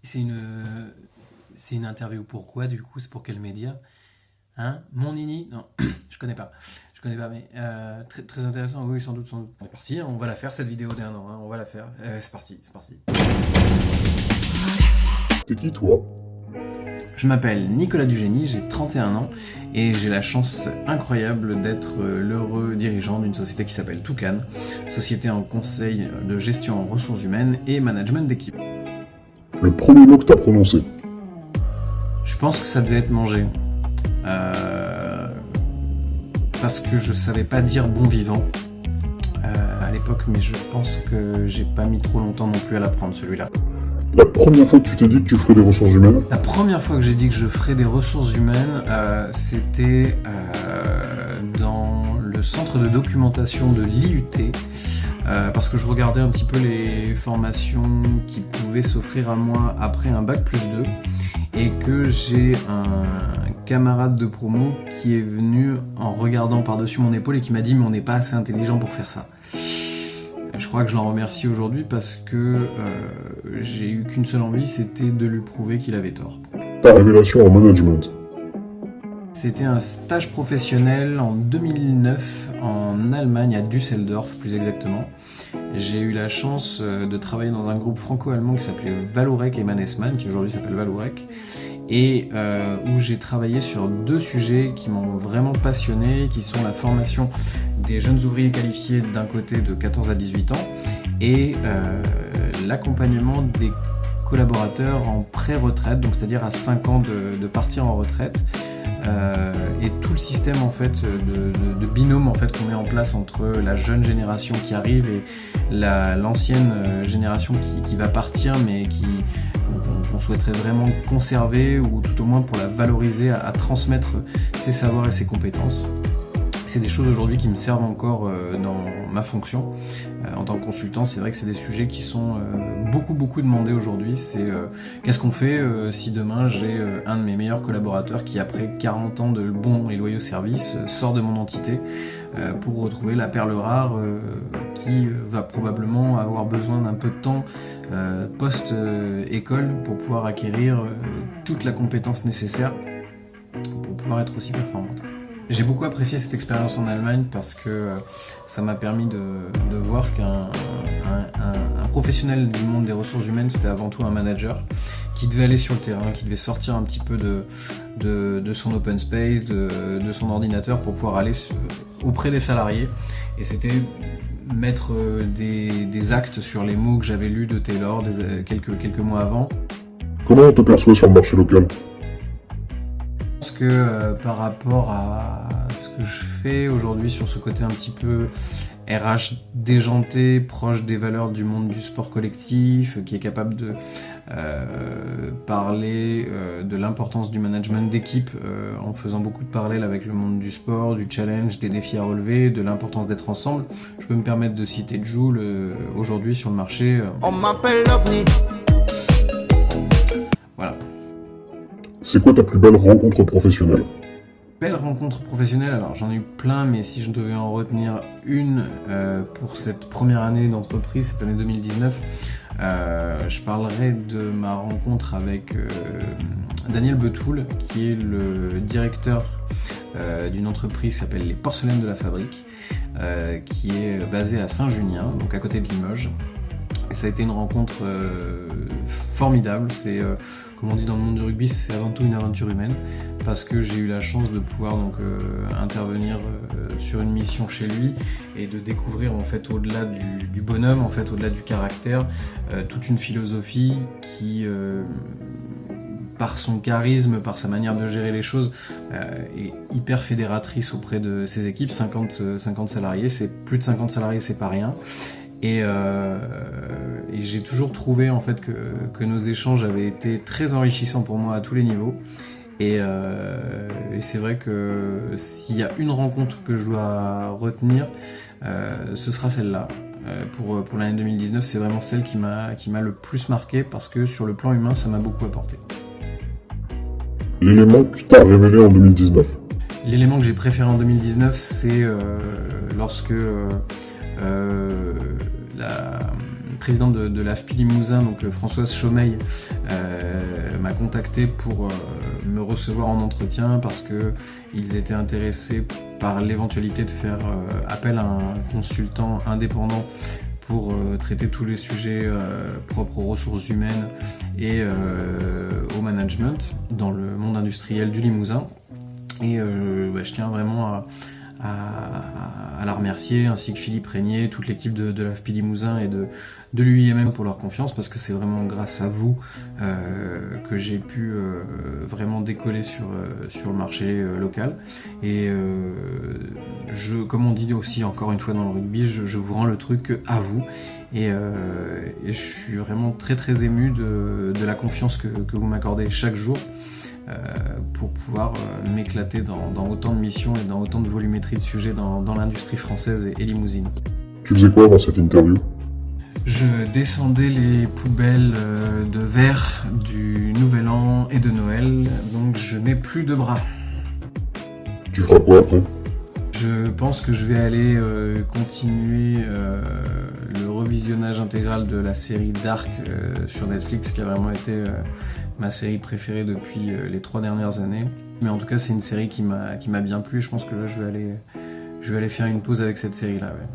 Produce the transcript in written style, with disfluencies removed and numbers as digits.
C'est une, c'est une interview pourquoi du coup? C'est pour quel média? Hein? Mon Nini? Non, je connais pas. Je connais pas, mais très, très intéressant. Oui, sans doute, sans doute. On est parti, hein, on va la faire cette vidéo d'un an, hein, on va la faire. C'est parti, c'est parti. T'es qui toi? Je m'appelle Nicolas Dugénie, j'ai 31 ans et j'ai la chance incroyable d'être l'heureux dirigeant d'une société qui s'appelle Toucan, société en conseil de gestion en ressources humaines et management d'équipe. Le premier mot que t'as prononcé. Je pense que ça devait être manger. Parce que je savais pas dire bon vivant à l'époque, mais je pense que j'ai pas mis trop longtemps non plus à l'apprendre celui-là. La première fois que tu t'es dit que tu ferais des ressources humaines. La première fois que j'ai dit que je ferais des ressources humaines, c'était dans le centre de documentation de l'IUT, parce que je regardais un petit peu les formations qui pouvaient s'offrir à moi après un bac plus 2, et que j'ai un camarade de promo qui est venu en regardant par-dessus mon épaule et qui m'a dit « mais on n'est pas assez intelligent pour faire ça ». Je crois que je l'en remercie aujourd'hui parce que j'ai eu qu'une seule envie, c'était de lui prouver qu'il avait tort. Ta révélation en management. C'était un stage professionnel en 2009 en Allemagne, à Düsseldorf plus exactement. J'ai eu la chance de travailler dans un groupe franco-allemand qui s'appelait Vallourec et Mannesmann, qui aujourd'hui s'appelle Vallourec, et où j'ai travaillé sur deux sujets qui m'ont vraiment passionné, qui sont la formation des jeunes ouvriers qualifiés d'un côté de 14 à 18 ans et l'accompagnement des collaborateurs en pré-retraite, donc c'est-à-dire à 5 ans de partir en retraite. Et tout le système en fait de binôme en fait qu'on met en place entre la jeune génération qui arrive et l'ancienne génération qui va partir mais qu'on souhaiterait vraiment conserver ou tout au moins pour la valoriser, à transmettre ses savoirs et ses compétences. C'est des choses aujourd'hui qui me servent encore dans ma fonction en tant que consultant. C'est vrai que c'est des sujets qui sont beaucoup demandés aujourd'hui. C'est qu'est-ce qu'on fait si demain j'ai un de mes meilleurs collaborateurs qui, après 40 ans de bons et loyaux services, sort de mon entité pour retrouver la perle rare qui va probablement avoir besoin d'un peu de temps post-école pour pouvoir acquérir toute la compétence nécessaire pour pouvoir être aussi performante. J'ai beaucoup apprécié cette expérience en Allemagne parce que ça m'a permis de voir qu'un professionnel du monde des ressources humaines, c'était avant tout un manager qui devait aller sur le terrain, qui devait sortir un petit peu de son open space, de son ordinateur pour pouvoir aller auprès des salariés. Et c'était mettre des actes sur les mots que j'avais lus de Taylor quelques mois avant. Comment on te perçoit sur le marché local? Je pense que par rapport à ce que je fais aujourd'hui sur ce côté un petit peu RH déjanté, proche des valeurs du monde du sport collectif, qui est capable de parler de l'importance du management d'équipe en faisant beaucoup de parallèles avec le monde du sport, du challenge, des défis à relever, de l'importance d'être ensemble. Je peux me permettre de citer Joule aujourd'hui sur le marché. On m'appelle l'OVNI. Voilà. C'est quoi ta plus belle rencontre professionnelle? Belle rencontre professionnelle, alors j'en ai eu plein, mais si je devais en retenir une pour cette première année d'entreprise, cette année 2019, je parlerai de ma rencontre avec Daniel Betoul, qui est le directeur d'une entreprise qui s'appelle les Porcelaines de la Fabrique, qui est basée à Saint-Junien, donc à côté de Limoges. Et ça a été une rencontre formidable. C'est, comme on dit dans le monde du rugby, c'est avant tout une aventure humaine, parce que j'ai eu la chance de pouvoir donc intervenir sur une mission chez lui et de découvrir en fait au-delà du bonhomme, en fait au-delà du caractère, toute une philosophie qui par son charisme, par sa manière de gérer les choses, est hyper fédératrice auprès de ses équipes. 50 salariés, c'est plus de 50 salariés, c'est pas rien. Et j'ai toujours trouvé en fait que nos échanges avaient été très enrichissants pour moi à tous les niveaux. Et c'est vrai que s'il y a une rencontre que je dois retenir, ce sera celle-là. Pour l'année 2019, c'est vraiment celle qui m'a le plus marqué parce que sur le plan humain, ça m'a beaucoup apporté. L'élément que t'as révélé en 2019. L'élément que j'ai préféré en 2019, c'est lorsque présidente de l'AFPI Limousin, donc Françoise Chaumeil, m'a contacté pour me recevoir en entretien parce qu'ils étaient intéressés par l'éventualité de faire appel à un consultant indépendant pour traiter tous les sujets propres aux ressources humaines et au management dans le monde industriel du Limousin. Et je tiens vraiment à la remercier, ainsi que Philippe Régnier, toute l'équipe de l'AFPI Limousin et de l'UIMM pour leur confiance, parce que c'est vraiment grâce à vous que j'ai pu vraiment décoller sur le marché local. Et comme on dit aussi encore une fois dans le rugby, je vous rends le truc à vous. Et je suis vraiment très très ému de la confiance que vous m'accordez chaque jour. Pour pouvoir m'éclater dans autant de missions et dans autant de volumétrie de sujets dans l'industrie française et limousine. Tu faisais quoi dans cette interview? Je descendais les poubelles de verre du Nouvel An et de Noël, donc je n'ai plus de bras. Tu feras quoi après? Je pense que je vais aller continuer le revisionnage intégral de la série Dark sur Netflix, qui a vraiment été ma série préférée depuis les 3 dernières années. Mais en tout cas, c'est une série qui m'a bien plu. Je pense que là, je vais aller faire une pause avec cette série-là. Ouais.